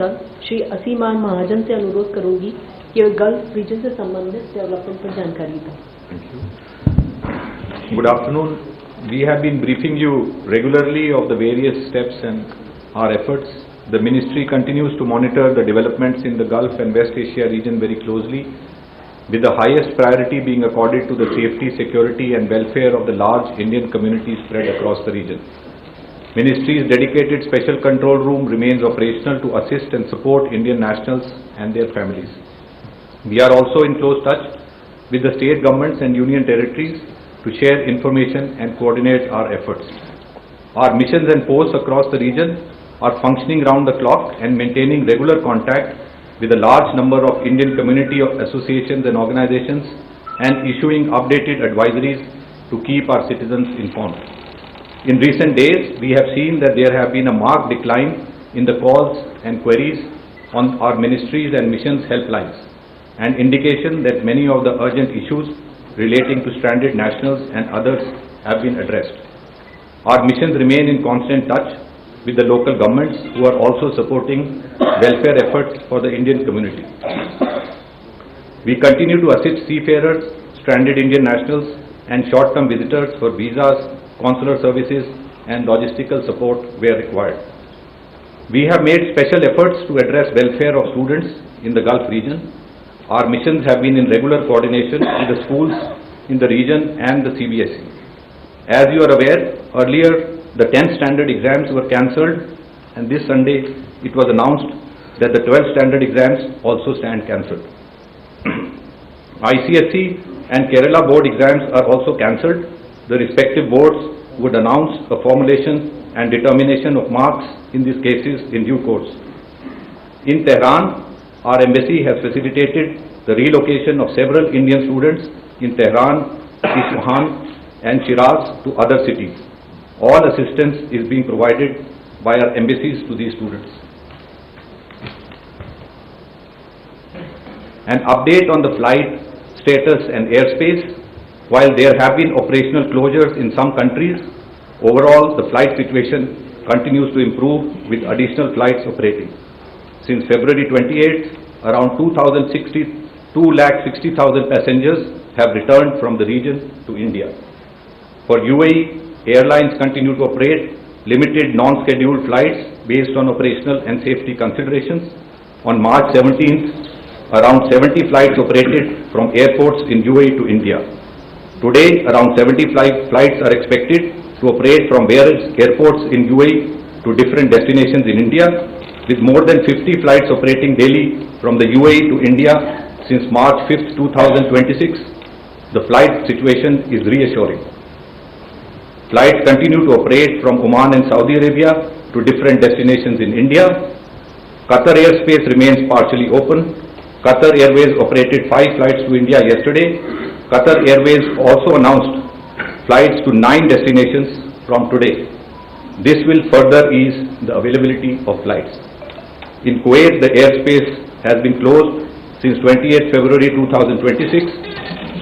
श्री असीमान महाजन से अनुरोध करूंगी कि वे गल्फ रीजन से संबंधित डेवलपमेंट पर जानकारी दें। Thank you. Good afternoon. We have been briefing you regularly of the various steps and our efforts. The Ministry continues to monitor the developments in the Gulf and West Asia region very closely, with the highest priority being accorded to the safety, security and welfare of the large Indian community spread across the region. Ministry's dedicated special control room remains operational to assist and support Indian nationals and their families. We are also in close touch with the state governments and union territories to share information and coordinate our efforts. Our missions and posts across the region are functioning round the clock and maintaining regular contact with a large number of Indian community associations and organizations and issuing updated advisories to keep our citizens informed. In recent days, we have seen that there have been a marked decline in the calls and queries on our ministries and missions helplines, an indication that many of the urgent issues relating to stranded nationals and others have been addressed. Our missions remain in constant touch with the local governments who are also supporting welfare efforts for the Indian community. We continue to assist seafarers, stranded Indian nationals and short-term visitors for visas, consular services and logistical support where required. We have made special efforts to address welfare of students in the Gulf region. Our missions have been in regular coordination with the schools in the region and the CBSE. As you are aware, earlier the 10th standard exams were cancelled, and this Sunday it was announced that the 12th standard exams also stand cancelled. ICSE and Kerala board exams are also cancelled. The respective boards would announce a formulation and determination of marks in these cases in due course. In Tehran, our embassy has facilitated the relocation of several Indian students in Tehran, Isfahan and Shiraz to other cities. All assistance is being provided by our embassies to these students. An update on the flight status and airspace. While there have been operational closures in some countries, overall the flight situation continues to improve with additional flights operating. Since February 28th, around 260,000 passengers have returned from the region to India. For UAE, airlines continue to operate limited non-scheduled flights based on operational and safety considerations. On March 17th, around 70 flights operated from airports in UAE to India. Today, around 70 flights are expected to operate from various airports in UAE to different destinations in India, with more than 50 flights operating daily from the UAE to India since March 5th, 2026. The flight situation is reassuring. Flights continue to operate from Oman and Saudi Arabia to different destinations in India. Qatar airspace remains partially open. Qatar Airways operated 5 flights to India yesterday. Qatar Airways also announced flights to 9 destinations from today. This will further ease the availability of flights. In Kuwait, the airspace has been closed since 28th February 2026.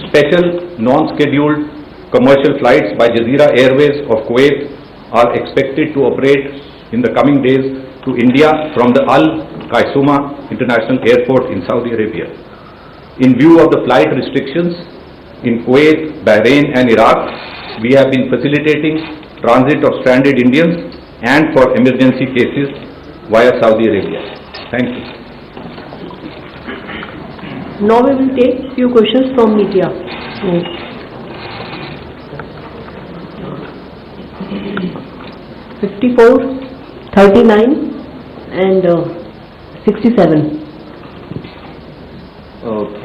Special non-scheduled commercial flights by Jazeera Airways of Kuwait are expected to operate in the coming days to India from the Al Qaisuma International Airport in Saudi Arabia. In view of the flight restrictions in Kuwait, Bahrain and Iraq, we have been facilitating transit of stranded Indians and for emergency cases via Saudi Arabia. Thank you. Now we will take few questions from media. 54, 39 and 67.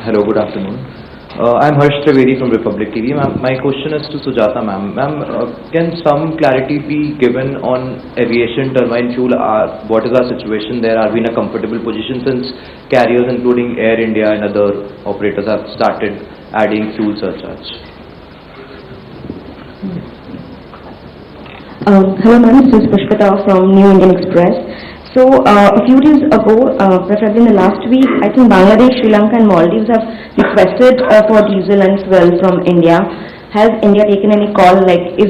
Hello, good afternoon. I'm Harsh Trivedi from Republic TV. Ma'am, my question is to Sujata ma'am. Ma'am, can some clarity be given on aviation turbine fuel? What is our situation there? Are we in a comfortable position since carriers including Air India and other operators have started adding fuel surcharge? Hello ma'am, this is Pushpita from New Indian Express. So a few days ago, preferably in the last week, I think Bangladesh, Sri Lanka and Maldives have requested for diesel and fuel from India. Has India taken any call like if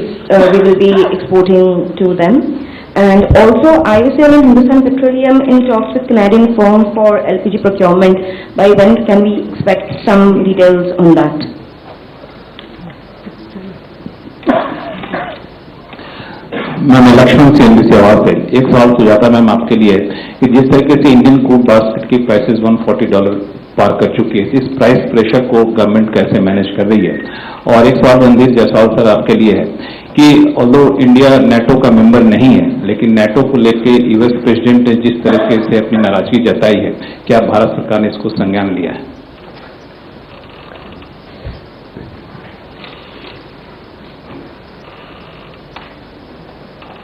we will be exporting to them? And also, IOCL and Hindustan Petroleum in talks with Canadian firm for LPG procurement. By when can we expect some details on that? Ma'am Lakshman से NBC आवाज है। एक सवाल Sujata ma'am आपके लिए कि जिस तरीके से इंडियन क्रूड बास्केट की प्राइसेस $140 पार कर चुकी है, इस प्राइस प्रेशर को गवर्नमेंट कैसे मैनेज कर रही है? और एक सवाल रणधीर जायसवाल सर आपके लिए है कि ऑल्दो इंडिया नेटो का मेंबर नहीं है, लेकिन नेटो को लेकर यूएस प्रेसिडेंट ने जिस तरीके से अपनी नाराजगी जताई है, क्या भारत सरकार ने इसको संज्ञान लिया है?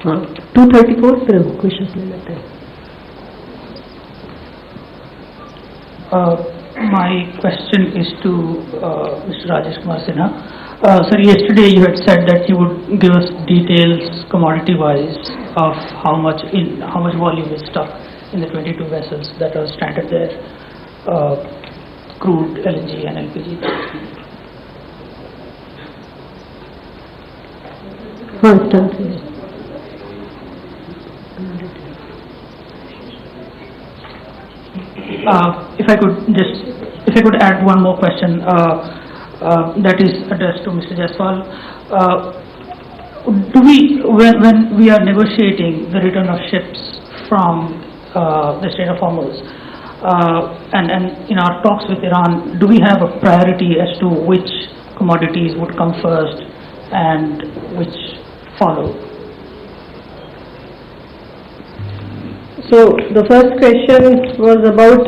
हाँ, 234 फिर क्वेश्चन ले लेते हैं। My question is to Mr. Rajesh Kumar Sinha. Sir, yesterday you had said that you would give us details commodity-wise of how much volume is stuck in the 22 vessels that are stranded there, crude, LNG and LPG. First answer. If I could add one more question that is addressed to Mr. Jaiswal. When we are negotiating the return of ships from the Strait of Hormuz, and in our talks with Iran, do we have a priority as to which commodities would come first and which follow? So the first question was about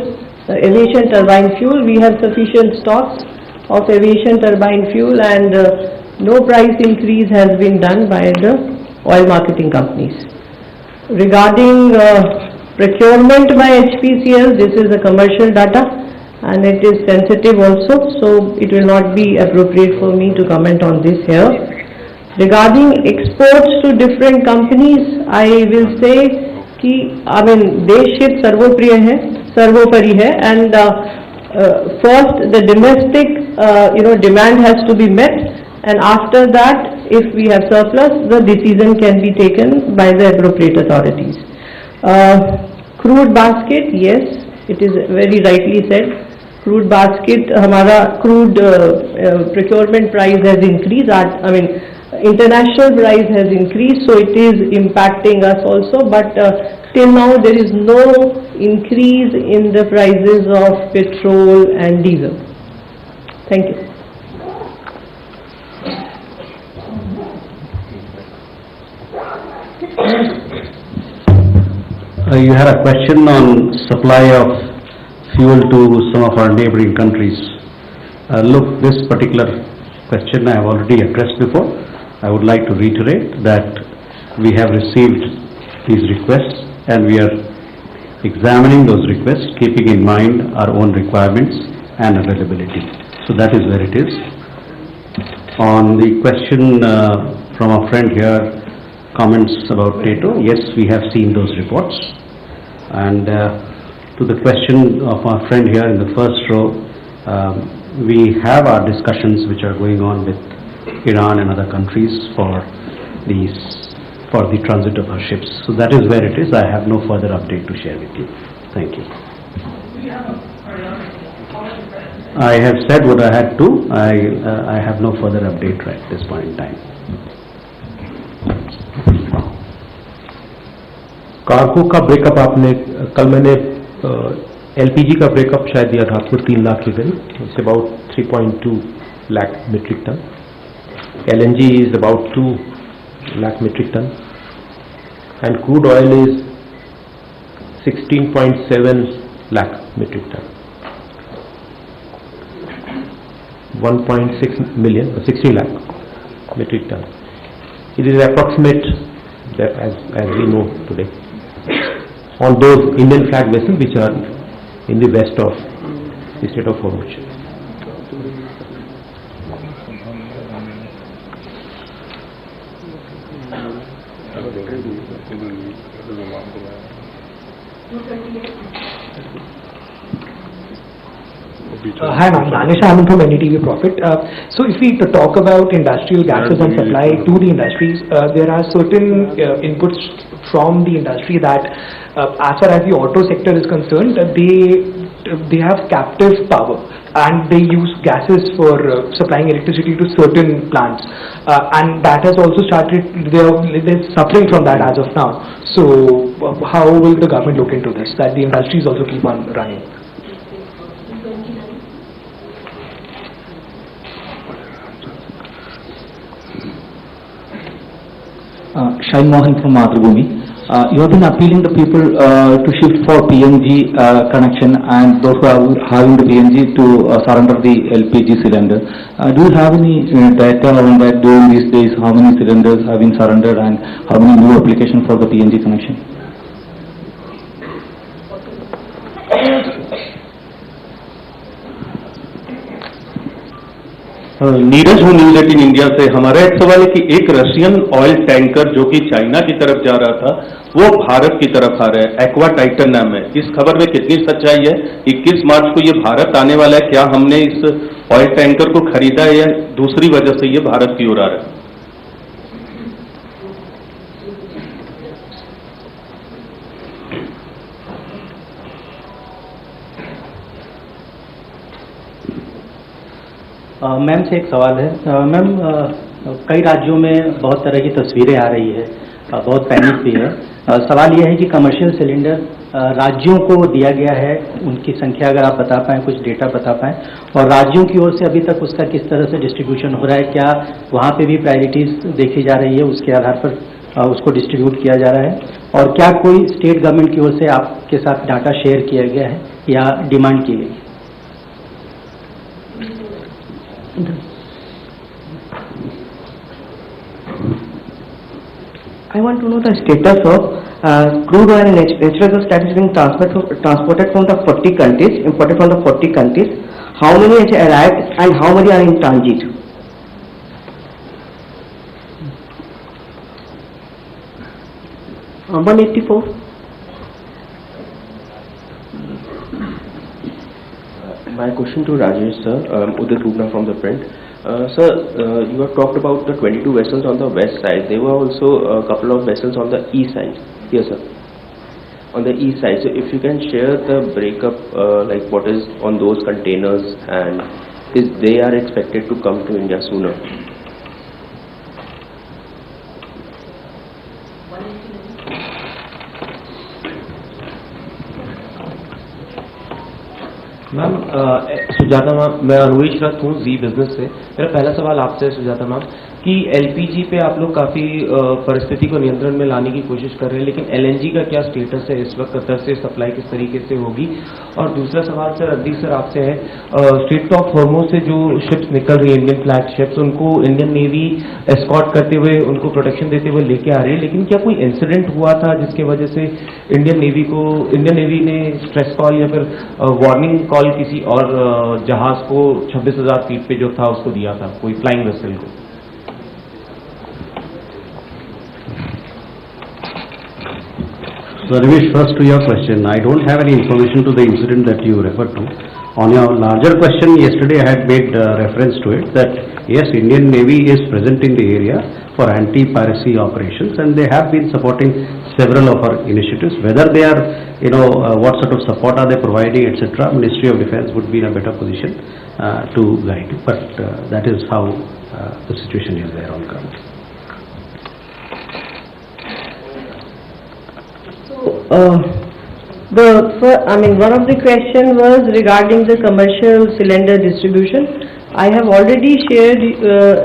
aviation turbine fuel. We have sufficient stocks of aviation turbine fuel, and no price increase has been done by the oil marketing companies. Regarding procurement by HPCL, this is a commercial data and it is sensitive also, so it will not be appropriate for me to comment on this here. Regarding exports to different companies, I will say देश हित सर्वोपरि है, and first the domestic demand has to be met, and after that, if we have surplus, the decision can be taken by the appropriate authorities. Crude basket, yes, it is very rightly said. Crude basket, हमारा crude procurement price has increased. International price has increased, so it is impacting us also, but till now there is no increase in the prices of petrol and diesel. Thank you. You had a question on supply of fuel to some of our neighboring countries. Look, this particular question I have already addressed before. I would like to reiterate that we have received these requests and we are examining those requests, keeping in mind our own requirements and availability. So that is where it is. On the question from a friend here, comments about NATO, yes, we have seen those reports. And to the question of our friend here in the first row, we have our discussions which are going on with Iran and other countries for the transit of our ships. So that is where it is. I have no further update to share with you. Thank you. I have said what I had to. I have no further update right at this point in time. Cargo का breakup आपने कल मैंने LPG का breakup शायद दिया था आपको 3 लाख के करीब. It's about 3.2 lakh metric ton. LNG is about 2 lakh metric ton, and crude oil is 16.7 lakh metric ton. 1.6 million, 60 lakh metric ton. It is approximate that as we know today on those Indian flag vessels which are in the west of the Strait of Hormuz. Hi ma'am, Danish Ahmed from NDTV Profit. So if we talk about industrial gases and supply to the industries, there are certain inputs from the industry that as far as the auto sector is concerned, they have captive power and they use gases for supplying electricity to certain plants, and that has also started, they're suffering from that as of now. So how will the government look into this, that the industries also keep on running? Shine Mohan from Madhubhumi. You have been appealing the people to shift for PNG connection, and those who are having the PNG to surrender the LPG cylinder. Do you have any data on that during these days? How many cylinders have been surrendered and how many new applications for the PNG connection? Neeraj हूँ news 18 India से। हमारा एक सवाल है कि एक Russian oil tanker जो कि चाइना की तरफ जा रहा था वो भारत की तरफ आ रहा है, एक्वा टाइटन नाम है। इस खबर में कितनी सच्चाई है? 21 मार्च को ये भारत आने वाला है, क्या हमने इस ऑयल टैंकर को खरीदा है या दूसरी वजह से ये भारत की ओर आ रहा है? मैम से एक सवाल है। मैम, कई राज्यों में बहुत तरह की तस्वीरें आ रही है, बहुत पैनिक भी है। सवाल यह है कि कमर्शियल सिलेंडर राज्यों को दिया गया है, उनकी संख्या अगर आप बता पाएँ, कुछ डेटा बता पाएँ, और राज्यों की ओर से अभी तक उसका किस तरह से डिस्ट्रीब्यूशन हो रहा है, क्या वहाँ पे भी प्रायोरिटीज़ देखी जा रही है, उसके आधार पर उसको डिस्ट्रीब्यूट किया जा रहा है, और क्या कोई स्टेट गवर्नमेंट की ओर से आपके साथ डाटा शेयर किया गया है या डिमांड की गई है? I want to know the status of crude oil and natural gas that is being transported from the 40 countries, imported from the 40 countries. How many has arrived and how many are in transit? Uh, 184. My question to Rajesh sir, Udit Rupna from the print. Sir, you have talked about the 22 vessels on the west side. There were also a couple of vessels on the east side. Yes sir. On the east side. So if you can share the breakup, like what is on those containers, and is they are expected to come to India sooner? Ma'am, Sujata ma'am, मैं अनुज रथ हूँ जी business से। मेरा पहला सवाल आपसे है Sujata ma'am कि LPG पे आप लोग काफ़ी परिस्थिति को नियंत्रण में लाने की कोशिश कर रहे हैं, लेकिन एलएनजी का क्या स्टेटस है इस वक्त, कतर से सप्लाई किस तरीके से होगी? और दूसरा सवाल सर अदीक सर आपसे है, स्ट्रेट ऑफ हॉर्मुज़ से जो शिप्स निकल रही है, इंडियन फ्लैग शिप्स, उनको इंडियन नेवी एस्कॉर्ट करते हुए, उनको प्रोटेक्शन देते हुए लेके आ रही है, लेकिन क्या कोई इंसिडेंट हुआ था जिसके वजह से इंडियन नेवी ने स्ट्रेस कॉल या फिर वार्निंग कॉल किसी और जहाज को 26,000 फीट पे जो था उसको दिया था, कोई फ्लाइंग वेसल को? So, Ramesh, first to your question, I don't have any information to the incident that you referred to. On your larger question, yesterday I had made reference to it that yes, Indian Navy is present in the area for anti-piracy operations, and they have been supporting several of our initiatives. Whether they are, what sort of support are they providing, etc., Ministry of Defence would be in a better position to guide. But that is how the situation is there on ground. One of the question was regarding the commercial cylinder distribution. I have already shared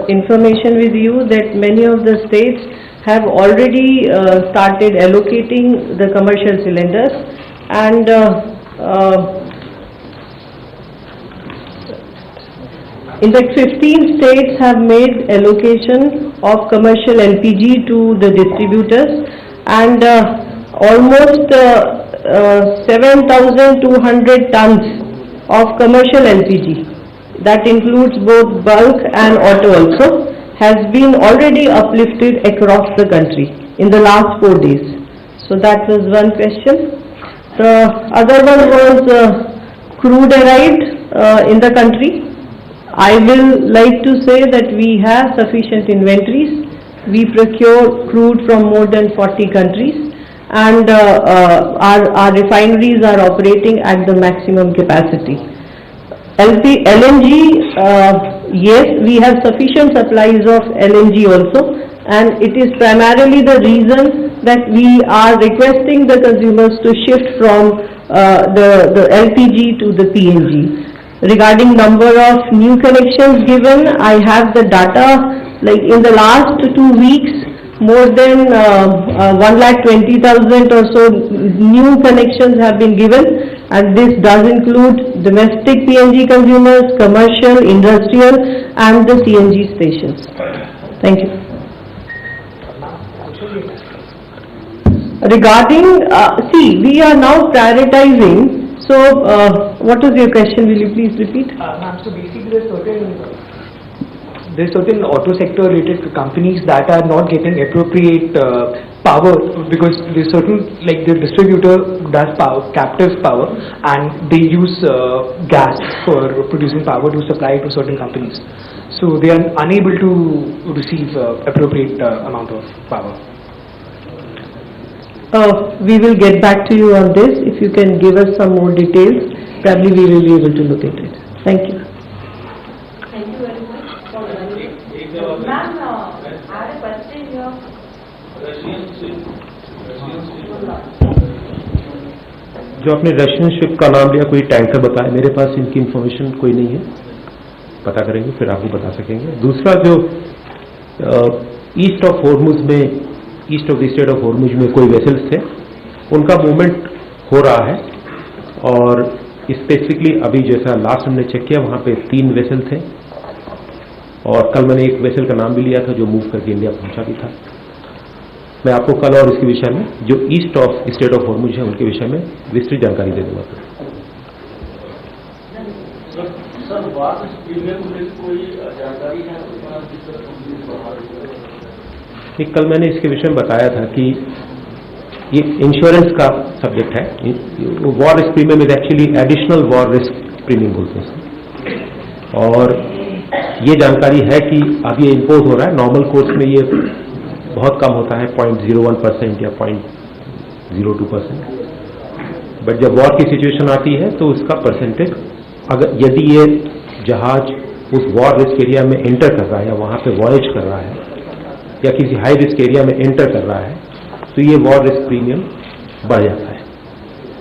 information with you that many of the states have already started allocating the commercial cylinders, and in fact 15 states have made allocation of commercial LPG to the distributors, and almost 7,200 tons of commercial LPG, that includes both bulk and auto also, has been already uplifted across the country in the last 4 days. So that was one question. The other one was crude arrived. in the country. I will like to say that we have sufficient inventories. We procure crude from more than 40 countries, and our refineries are operating at the maximum capacity. LNG, yes, we have sufficient supplies of LNG also, and it is primarily the reason that we are requesting the consumers to shift from the LPG to the PNG. Regarding number of new connections given, I have the data, like in the last 2 weeks, more than 1,20,000 or so new connections have been given, and this does include domestic PNG consumers, commercial, industrial, and the CNG stations. Thank you. Regarding, see, we are now prioritizing. So, what is your question? Will you please repeat? Ma'am, so basically there's certain auto sector related companies that are not getting appropriate power, because there's certain, like the distributor does power, captive power, and they use gas for producing power to supply to certain companies. So they are unable to receive appropriate amount of power. We will get back to you on this. If you can give us some more details, probably we will be able to look at it. Thank you. Thank you very much for the ma'am, I have a question here. जो आपने Russian ship का नाम लिया, कोई tanker बताया, मेरे पास इनकी information कोई नहीं है, पता करेंगे फिर आपको बता सकेंगे। दूसरा, जो ईस्ट ऑफ हॉर्मुज में, east of the straight of Hormuz में कोई वेसल्स थे, उनका मूवमेंट हो रहा है, और स्पेसिफिकली अभी जैसा लास्ट हमने चेक किया वहाँ पे 3 वेसल थे, और कल मैंने एक वेसल का नाम भी लिया था जो मूव करके इंडिया पहुँचा भी था। मैं आपको कल और इसके विषय में, जो east of straight of Hormuz है उनके विषय में विस्तृत जानकारी दे दूंगा। कल मैंने इसके विषय में बताया था कि ये इंश्योरेंस का सब्जेक्ट है। War risk premium is actually additional war risk premium बोलते हैं, और ये जानकारी है कि अब ये इम्पोज हो रहा है। नॉर्मल कोर्स में ये बहुत कम होता है, 0.01% या 0.02%, बट जब वॉर की सिचुएशन आती है तो उसका परसेंटेज, अगर यदि ये जहाज उस वॉर रिस्क एरिया में एंटर कर रहा है या वहाँ पे वॉयज कर रहा है या किसी हाई रिस्क एरिया में एंटर कर रहा है, तो ये वॉर रिस्क प्रीमियम बढ़ जाता है।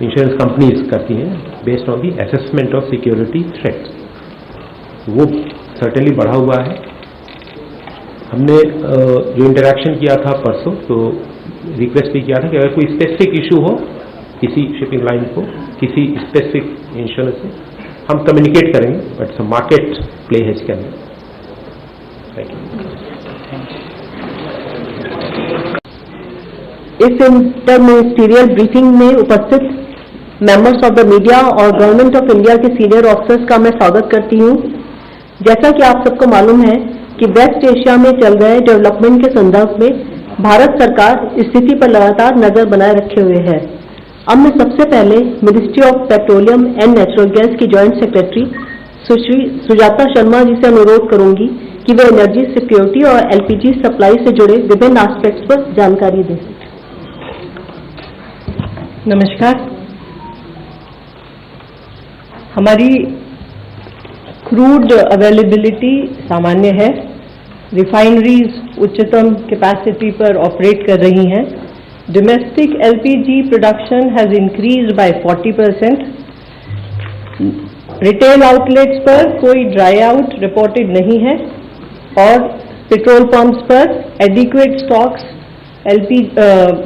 इंश्योरेंस कंपनीज करती हैं based on the assessment of security threat, वो सर्टेनली बढ़ा हुआ है। हमने जो इंटरेक्शन किया था परसों, तो रिक्वेस्ट भी किया था कि अगर कोई स्पेसिफिक इशू हो किसी शिपिंग लाइन को, किसी स्पेसिफिक इंश्योरेंस से, हम कम्युनिकेट करेंगे, बट सम मार्केट प्ले है इसके अंदर। Thank you. इस इंटर-मिनिस्टीरियल ब्रीफिंग में उपस्थित मेंबर्स ऑफ द मीडिया और गवर्नमेंट ऑफ इंडिया के सीनियर ऑफिसर्स का मैं स्वागत करती हूँ। जैसा कि आप सबको मालूम है कि वेस्ट एशिया में चल रहे डेवलपमेंट के संदर्भ में भारत सरकार स्थिति पर लगातार नजर बनाए रखे हुए है। अब मैं सबसे पहले ministry of petroleum and natural gas की जॉइंट सेक्रेटरी सुश्री सुजाता शर्मा जी से अनुरोध करूंगी कि वे एनर्जी सिक्योरिटी और एलपीजी सप्लाई से जुड़े विभिन्न एस्पेक्ट्स पर जानकारी दें। नमस्कार। हमारी क्रूड अवेलेबिलिटी सामान्य है, रिफाइनरीज उच्चतम कैपेसिटी पर ऑपरेट कर रही हैं। Domestic LPG production has increased by 40%। Retail outlets पर कोई ड्राई आउट रिपोर्टेड नहीं है, और पेट्रोल पंप्स पर एडिक्वेट स्टॉक्स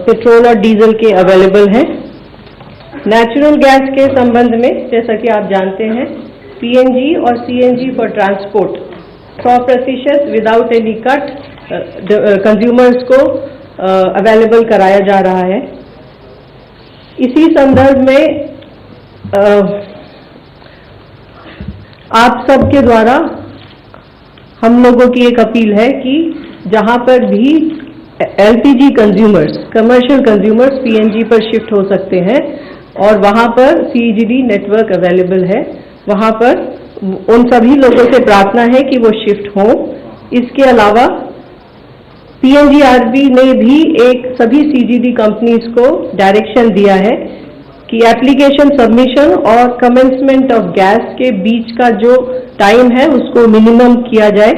पेट्रोल और डीजल के अवेलेबल हैं। नेचुरल गैस के संबंध में, जैसा कि आप जानते हैं, पीएनजी और CNG for transport 100% without any cut consumers को अवेलेबल कराया जा रहा है। इसी संदर्भ में आप सबके द्वारा हम लोगों की एक अपील है कि जहां पर भी LPG consumers, commercial consumers PNG पर शिफ्ट हो सकते हैं और वहां पर सीजीडी नेटवर्क अवेलेबल है, वहां पर उन सभी लोगों से प्रार्थना है कि वो शिफ्ट हों। इसके अलावा PNGRB ने भी एक सभी CGD कंपनीज को डायरेक्शन दिया है कि एप्लीकेशन सबमिशन और कमेंसमेंट ऑफ गैस के बीच का जो टाइम है उसको मिनिमम किया जाए